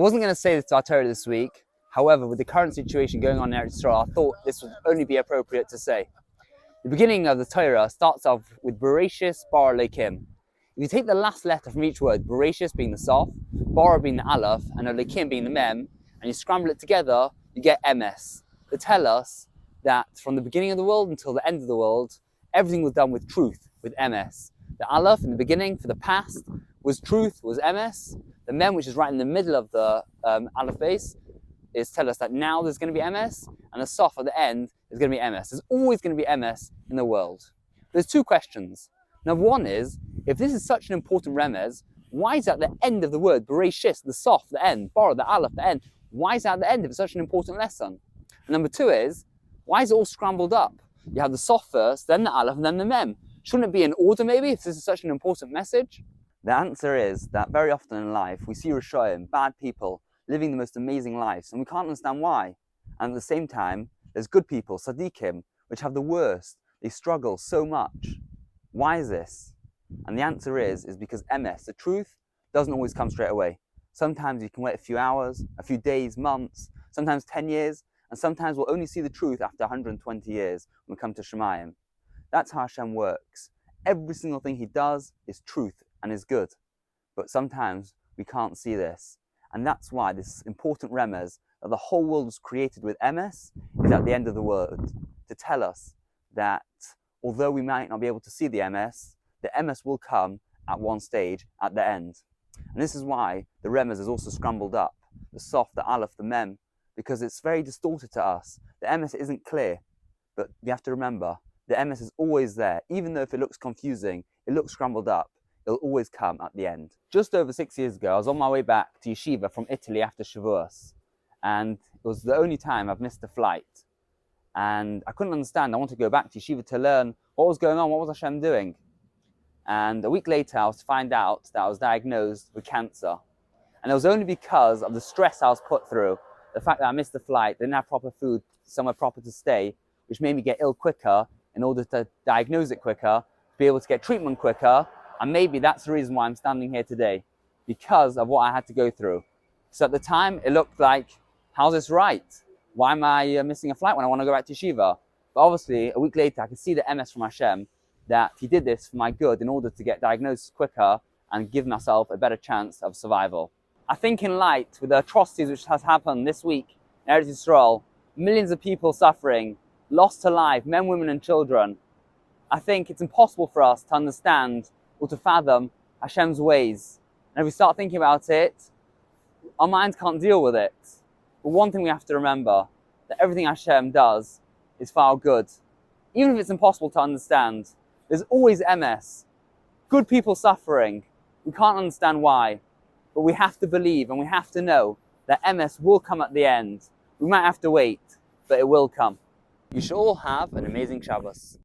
wasn't going to say this Dvar Torah this week. However, with the current situation going on in Eretz Yisrael, I thought this would only be appropriate to say. The beginning of the Torah starts off with Berashis, Bar Elokim. If you take the last letter from each word, Berashis being the Sof, Bar being the Aleph, and Elokim being the Mem, and you scramble it together, you get emes. They tell us that from the beginning of the world until the end of the world, everything was done with truth, with emes. The Aleph in the beginning, for the past, was truth, was emes. The Mem, which is right in the middle of the Aleph base, is tell us that now there's going to be emes, and the Sof at the end is going to be emes. There's always going to be emes in the world. There's two questions. Number one is, if this is such an important remez, why is that the end of the word, Bereshis, the Sof, the end, Bar, the Aleph, the end? Why is that at the end if it's such an important lesson? And number two is, why is it all scrambled up? You have the Sof first, then the Aleph, and then the Mem. Shouldn't it be in order maybe, if this is such an important message? The answer is that very often in life, we see Rishoyim, bad people, living the most amazing lives, and we can't understand why. And at the same time, there's good people, Sadiqim, which have the worst. They struggle so much. Why is this? And the answer is because emes, the truth, doesn't always come straight away. Sometimes you can wait a few hours, a few days, months, sometimes 10 years, and sometimes we'll only see the truth after 120 years when we come to Shemayim. That's how Hashem works. Every single thing He does is truth and is good. But sometimes we can't see this. And that's why this important remez that the whole world was created with emes is at the end of the word, to tell us that although we might not be able to see the emes will come at one stage at the end. And this is why the remez is also scrambled up, the Sof, the Aleph, the Mem, because it's very distorted to us. The emes isn't clear, but you have to remember, the emes is always there. Even though if it looks confusing, it looks scrambled up, it'll always come at the end. Just over 6 years ago, I was on my way back to yeshiva from Italy after Shabbos, and it was the only time I've missed a flight. And I couldn't understand. I wanted to go back to yeshiva to learn what was going on, what was Hashem doing. And a week later, I was to find out that I was diagnosed with cancer. And it was only because of the stress I was put through, the fact that I missed the flight, didn't have proper food, somewhere proper to stay, which made me get ill quicker in order to diagnose it quicker, to be able to get treatment quicker. And maybe that's the reason why I'm standing here today, because of what I had to go through. So at the time, it looked like, how's this right? Why am I missing a flight when I want to go back to yeshiva? But obviously, a week later, I could see the emes from Hashem, that He did this for my good in order to get diagnosed quicker and give myself a better chance of survival. I think in light, with the atrocities which has happened this week in Eretz Yisrael, millions of people suffering, lost to life, men, women and children, I think it's impossible for us to understand or to fathom Hashem's ways. And if we start thinking about it, our minds can't deal with it. But one thing we have to remember, that everything Hashem does is for our good. Even if it's impossible to understand, there's always emes. Good people suffering. We can't understand why. But we have to believe and we have to know that emes will come at the end. We might have to wait, but it will come. You should all have an amazing Shabbos.